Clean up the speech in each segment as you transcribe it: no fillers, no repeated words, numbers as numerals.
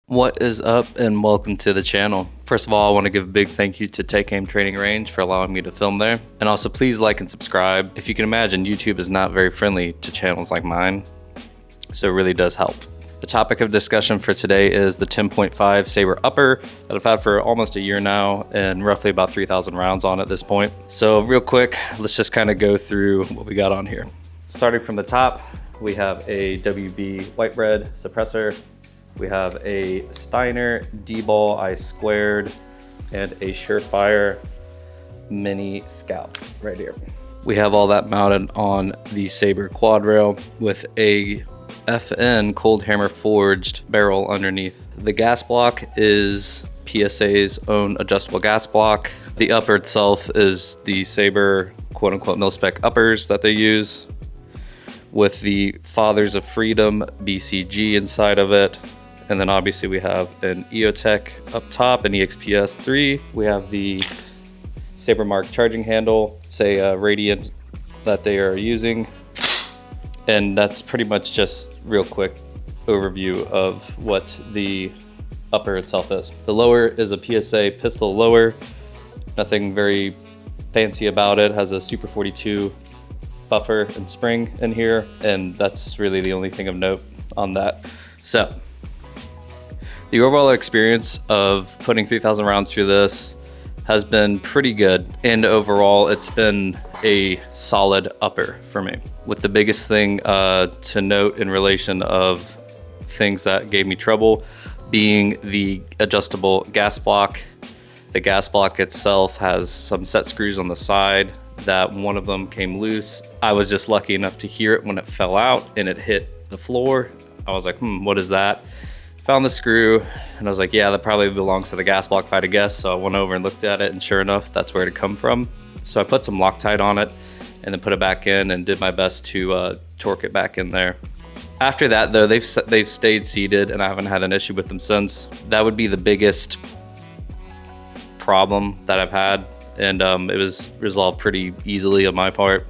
What is up and welcome to the channel. First of all, I want to give a big thank you to Take Aim Training Range for allowing me to film there. And also please like and subscribe. If you can imagine, YouTube is not very friendly to channels like mine, so it really does help. The topic of discussion for today is the 10.5 Sabre Upper that I've had for almost a year now and roughly about 3,000 rounds on at this point. So real quick, let's just kind of go through what we got on here. Starting from the top, we have a WB white bread suppressor. We have a Steiner D-Ball I2, and a Surefire mini scout right here. We have all that mounted on the Sabre quad rail with a FN cold hammer forged barrel underneath. The gas block is PSA's own adjustable gas block. The upper itself is the Sabre quote unquote mil-spec uppers that they use with the Fathers of Freedom BCG inside of it. And then obviously we have an EOTech up top, an EXPS3. We have the Sabre Mark charging handle. It's a Radiant that they are using. And that's pretty much just real quick overview of what the upper itself is. The lower is a PSA pistol lower. Nothing very fancy about it. Has a Super 42 buffer and spring in here. And that's really the only thing of note on that. So the overall experience of putting 3,000 rounds through this has been pretty good. And overall, it's been a solid upper for me. With the biggest thing to note in relation of things that gave me trouble being the adjustable gas block. The gas block itself has some set screws on the side that one of them came loose. I was just lucky enough to hear it when it fell out and it hit the floor. I was like, what is that? Found the screw and I was like, yeah, that probably belongs to the gas block if I had to guess. So I went over and looked at it and sure enough, that's where it had come from. So I put some Loctite on it and then put it back in and did my best to torque it back in there. After that though, they've stayed seated and I haven't had an issue with them since. That would be the biggest problem that I've had. And it was resolved pretty easily on my part.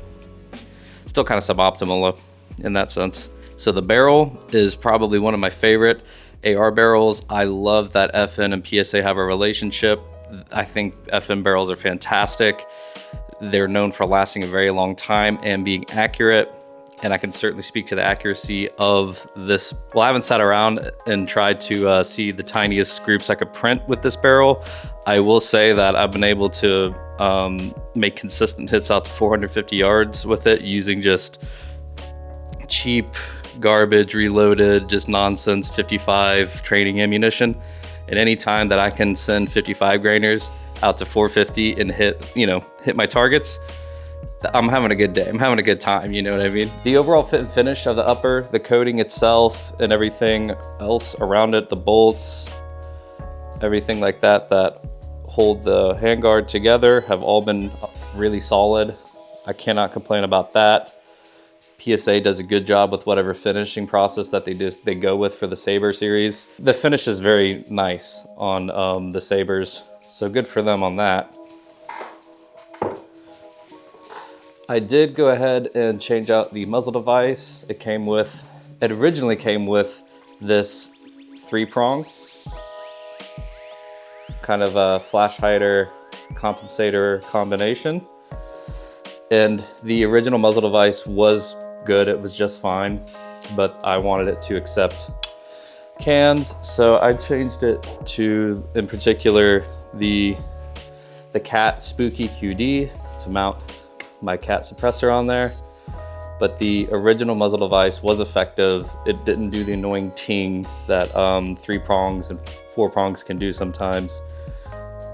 Still kind of suboptimal in that sense. So the barrel is probably one of my favorite AR barrels. I love that FN and PSA have a relationship. I think FN barrels are fantastic. They're known for lasting a very long time and being accurate. And I can certainly speak to the accuracy of this. Well, I haven't sat around and tried to see the tiniest groups I could print with this barrel. I will say that I've been able to make consistent hits out to 450 yards with it using just cheap garbage reloaded, just nonsense 55 training ammunition. And any time that I can send 55 grainers out to 450 and hit my targets, I'm having a good day. I'm having a good time, you know what I mean? The overall fit and finish of the upper, the coating itself and everything else around it, the bolts, everything like that hold the handguard together have all been really solid. I cannot complain about that. PSA does a good job with whatever finishing process that they go with for the Sabre series. The finish is very nice on the Sabres, so good for them on that. I did go ahead and change out the muzzle device. It originally came with this 3-prong, kind of a flash hider compensator combination. And the original muzzle device was good, it was just fine, but I wanted it to accept cans, so I changed it to, in particular, the Cat Spooky QD to mount my Cat suppressor on there. But the original muzzle device was effective. It didn't do the annoying ting that 3 prongs and 4 prongs can do sometimes.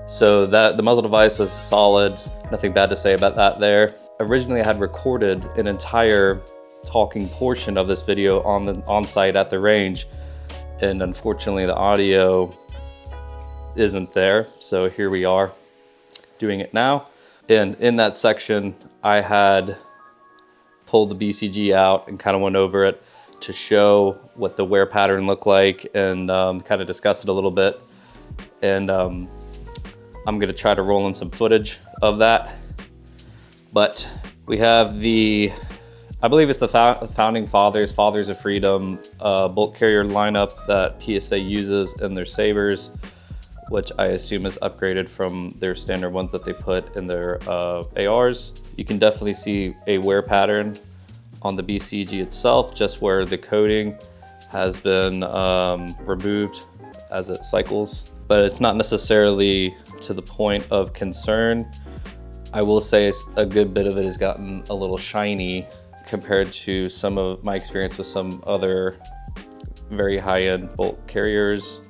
So the muzzle device was solid, nothing bad to say about that there. Originally I had recorded an entire talking portion of this video on site at the range, and unfortunately the audio isn't there, so here we are doing it now. And in that section I had pulled the BCG out and kind of went over it to show what the wear pattern looked like and kind of discuss it a little bit. And I'm gonna try to roll in some footage of that. But we have the I believe it's the founding fathers of freedom bolt carrier lineup that PSA uses in their Sabres, which I assume is upgraded from their standard ones that they put in their ARs. You can definitely see a wear pattern on the BCG itself, just where the coating has been removed as it cycles, but it's not necessarily to the point of concern. I will say a good bit of it has gotten a little shiny compared to some of my experience with some other very high-end bolt carriers,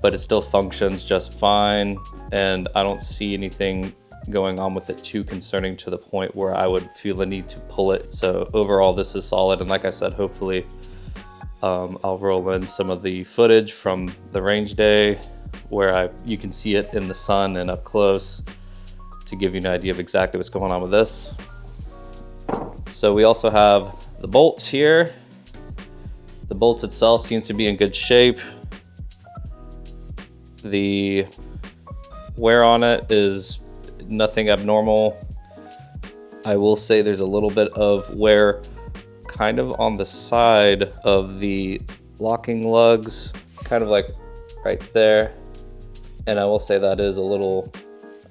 but it still functions just fine, and I don't see anything going on with it too concerning to the point where I would feel the need to pull it. So overall, this is solid, and like I said, hopefully I'll roll in some of the footage from the range day where you can see it in the sun and up close to give you an idea of exactly what's going on with this. So we also have the bolts here. The bolt itself seems to be in good shape. The wear on it is nothing abnormal. I will say there's a little bit of wear kind of on the side of the locking lugs, kind of like right there. And I will say that is a little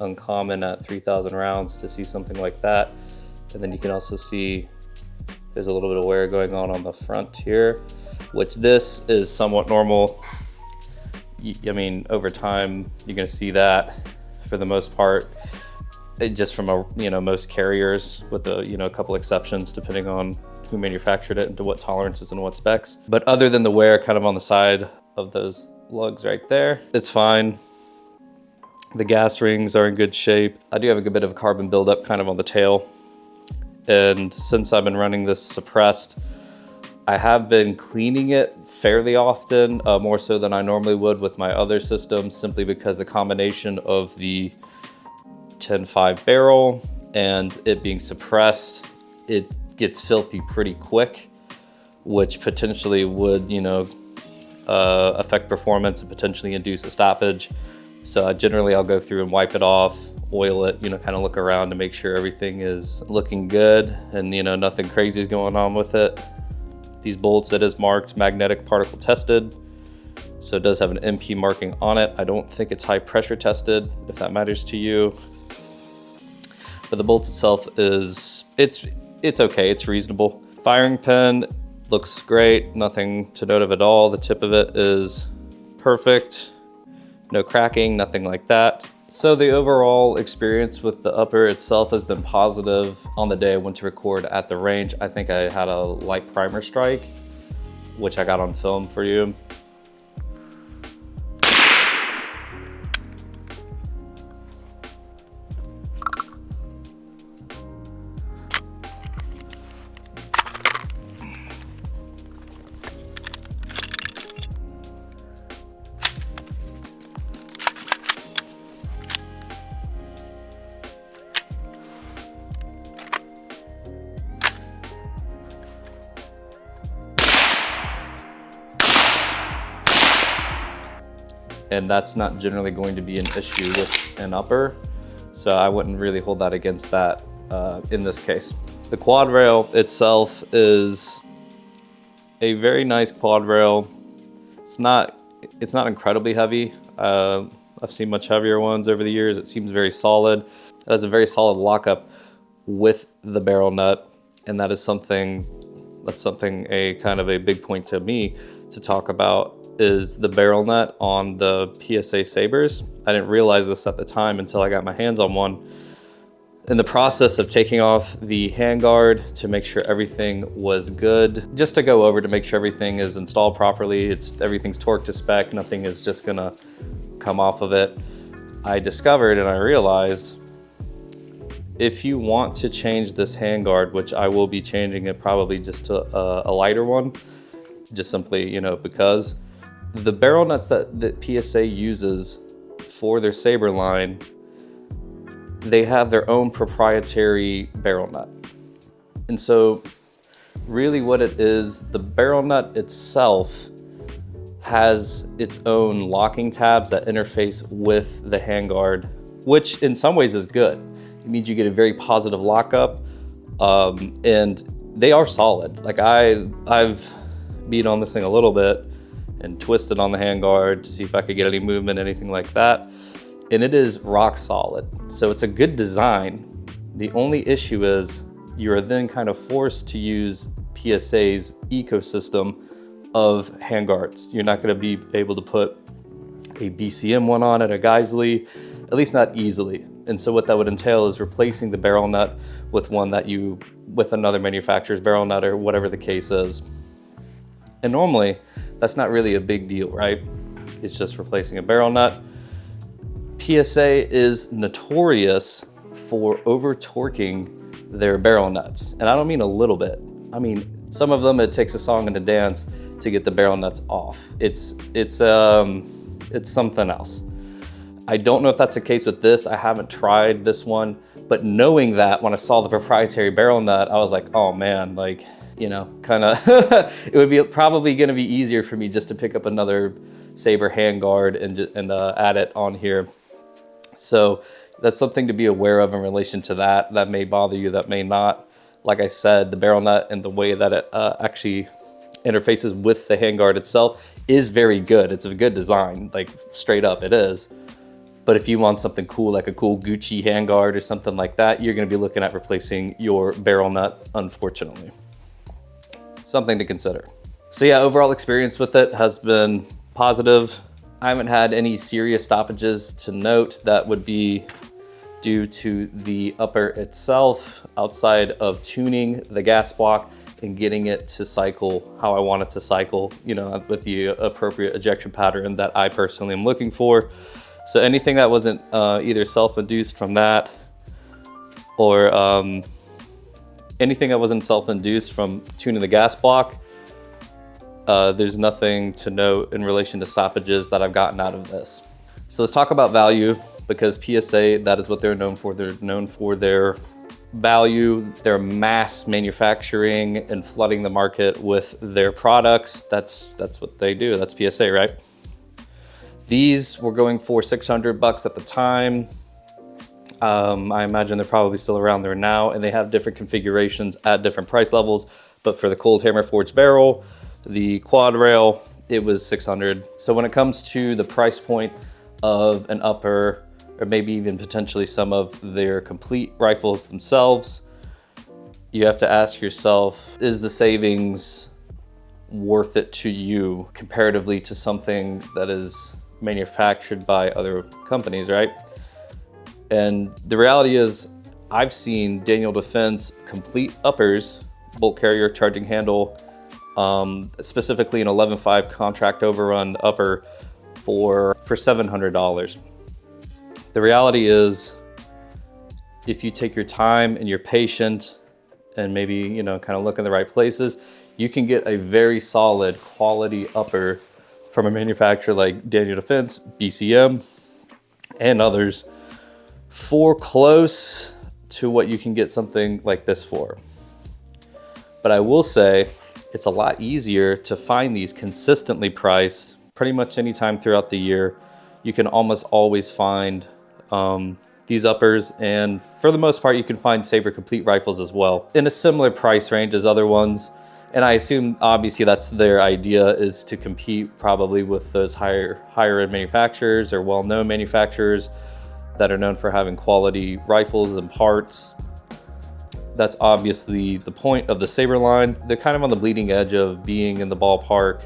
uncommon at 3,000 rounds to see something like that. And then you can also see there's a little bit of wear going on the front here, which this is somewhat normal. I mean, over time, you're gonna see that for the most part, just from most carriers, with a couple exceptions depending on who manufactured it and to what tolerances and what specs. But other than the wear kind of on the side of those lugs right there, it's fine. The gas rings are in good shape. I do have a good bit of a carbon buildup kind of on the tail. And since I've been running this suppressed, I have been cleaning it fairly often, more so than I normally would with my other systems, simply because the combination of the 10.5 barrel and it being suppressed, it gets filthy pretty quick, which potentially would, affect performance and potentially induce a stoppage. So I'll go through and wipe it off, oil it, kind of look around to make sure everything is looking good and, nothing crazy is going on with it. These bolts, it is marked magnetic particle tested. So it does have an MP marking on it. I don't think it's high pressure tested, if that matters to you. But the bolt itself it's okay, it's reasonable. Firing pin looks great, nothing to note of at all. The tip of it is perfect. No cracking, nothing like that. So the overall experience with the upper itself has been positive. On the day I went to record at the range, I think I had a light primer strike, which I got on film for you. And that's not generally going to be an issue with an upper, so I wouldn't really hold that against that in this case. The quad rail itself is a very nice quad rail. It's not incredibly heavy. I've seen much heavier ones over the years. It seems very solid. It has a very solid lockup with the barrel nut, and that's something a kind of a big point to me to talk about, is the barrel nut on the PSA Sabres. I didn't realize this at the time until I got my hands on one. In the process of taking off the handguard to make sure everything was good, just to go over to make sure everything is installed properly, everything's torqued to spec, nothing is just gonna come off of it, I discovered and I realized, if you want to change this handguard, which I will be changing it probably just to a lighter one, just simply, because the barrel nuts that PSA uses for their Sabre line, they have their own proprietary barrel nut. And so really what it is, the barrel nut itself has its own locking tabs that interface with the handguard, which in some ways is good. It means you get a very positive lockup, and they are solid. Like I've beat on this thing a little bit and twisted on the handguard to see if I could get any movement, anything like that. And it is rock solid. So it's a good design. The only issue is you're then kind of forced to use PSA's ecosystem of handguards. You're not gonna be able to put a BCM one on it, a Geisley, at least not easily. And so what that would entail is replacing the barrel nut with with another manufacturer's barrel nut or whatever the case is. And normally that's not really a big deal, right? It's just replacing a barrel nut. PSA is notorious for over torquing their barrel nuts. And I don't mean a little bit. I mean, some of them, it takes a song and a dance to get the barrel nuts off. It's something else. I don't know if that's the case with this. I haven't tried this one, but knowing that when I saw the proprietary barrel nut, I was like, oh man, like, you know, kind of, it would be probably gonna be easier for me just to pick up another Sabre handguard and add it on here. So that's something to be aware of in relation to that. That may bother you, that may not. Like I said, the barrel nut and the way that it actually interfaces with the handguard itself is very good. It's a good design, like straight up it is. But if you want something cool, like a cool Gucci handguard or something like that, you're gonna be looking at replacing your barrel nut, unfortunately. Something to consider. So yeah, overall experience with it has been positive. I haven't had any serious stoppages to note that would be due to the upper itself, outside of tuning the gas block and getting it to cycle how I want it to cycle, you know, with the appropriate ejection pattern that I personally am looking for. So anything that wasn't either self-induced from that or anything that wasn't self-induced from tuning the gas block, there's nothing to note in relation to stoppages that I've gotten out of this. So let's talk about value, because PSA, that is what they're known for. They're known for their value, their mass manufacturing and flooding the market with their products. That's what they do. That's PSA, right? These were going for $600 at the time. I imagine they're probably still around there now, and they have different configurations at different price levels. But for the cold hammer forged barrel, the quad rail, it was $600. So when it comes to the price point of an upper, or maybe even potentially some of their complete rifles themselves, you have to ask yourself, is the savings worth it to you comparatively to something that is manufactured by other companies, right? And the reality is, I've seen Daniel Defense complete uppers, bolt carrier, charging handle, specifically an 11.5 contract overrun upper for $700. The reality is, if you take your time and you're patient and maybe, you know, kind of look in the right places, you can get a very solid quality upper from a manufacturer like Daniel Defense, BCM, and others for close to what you can get something like this for. But I will say, it's a lot easier to find these consistently priced pretty much anytime throughout the year. You can almost always find these uppers, and for the most part, you can find Sabre complete rifles as well in a similar price range as other ones. And I assume obviously that's their idea, is to compete probably with those higher end manufacturers or well-known manufacturers that are known for having quality rifles and parts. That's obviously the point of the Sabre line. They're kind of on the bleeding edge of being in the ballpark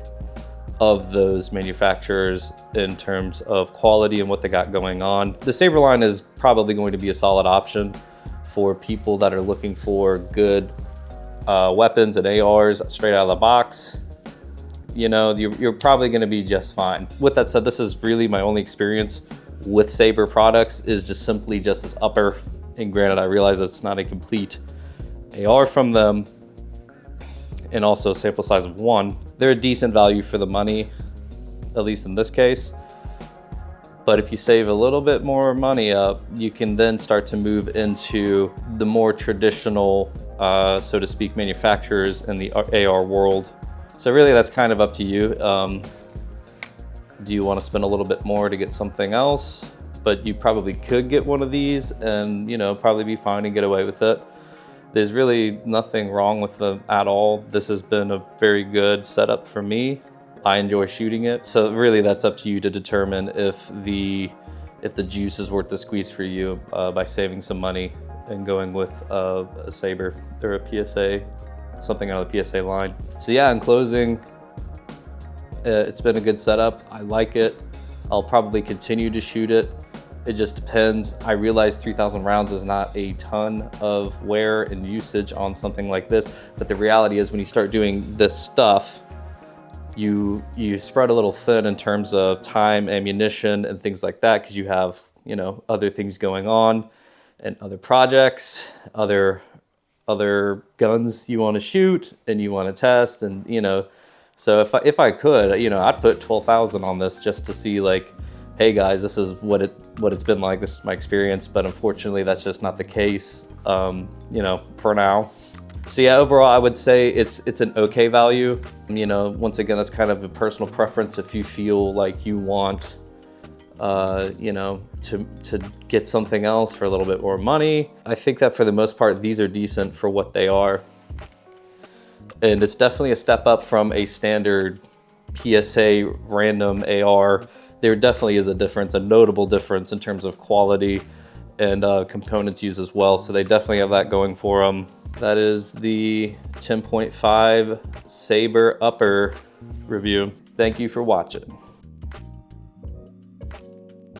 of those manufacturers in terms of quality and what they got going on. The Sabre line is probably going to be a solid option for people that are looking for good weapons and ARs straight out of the box. You know, you're probably gonna be just fine. With that said, this is really my only experience with Sabre products, is just simply just this upper. And granted, I realize it's not a complete AR from them, and also a sample size of 1. They're a decent value for the money, at least in this case. But if you save a little bit more money up, you can then start to move into the more traditional, so to speak, manufacturers in the AR world. So really that's kind of up to you. Do you want to spend a little bit more to get something else? But you probably could get one of these and, you know, probably be fine and get away with it. There's really nothing wrong with them at all. This has been a very good setup for me. I enjoy shooting it. So really that's up to you to determine if the juice is worth the squeeze for you by saving some money and going with a Sabre or a PSA, something out of the PSA line. So yeah, in closing, it's been a good setup. I like it. I'll probably continue to shoot it. It just depends. I realize 3,000 rounds is not a ton of wear and usage on something like this, but the reality is when you start doing this stuff, you spread a little thin in terms of time, ammunition, and things like that, because you have, you know, other things going on and other projects, other guns you want to shoot and you want to test, and you know, so if I could, you know, I'd put 12,000 on this just to see, like, hey guys, this is what it's been like, this is my experience, but unfortunately that's just not the case, you know, for now. So yeah, overall I would say it's an okay value. You know, once again, that's kind of a personal preference. If you feel like you want, you know, to get something else for a little bit more money, I think that for the most part, these are decent for what they are. And it's definitely a step up from a standard PSA random AR. There definitely is a difference, a notable difference in terms of quality and components used as well. So they definitely have that going for them. That is the 10.5 Sabre Upper review. Thank you for watching.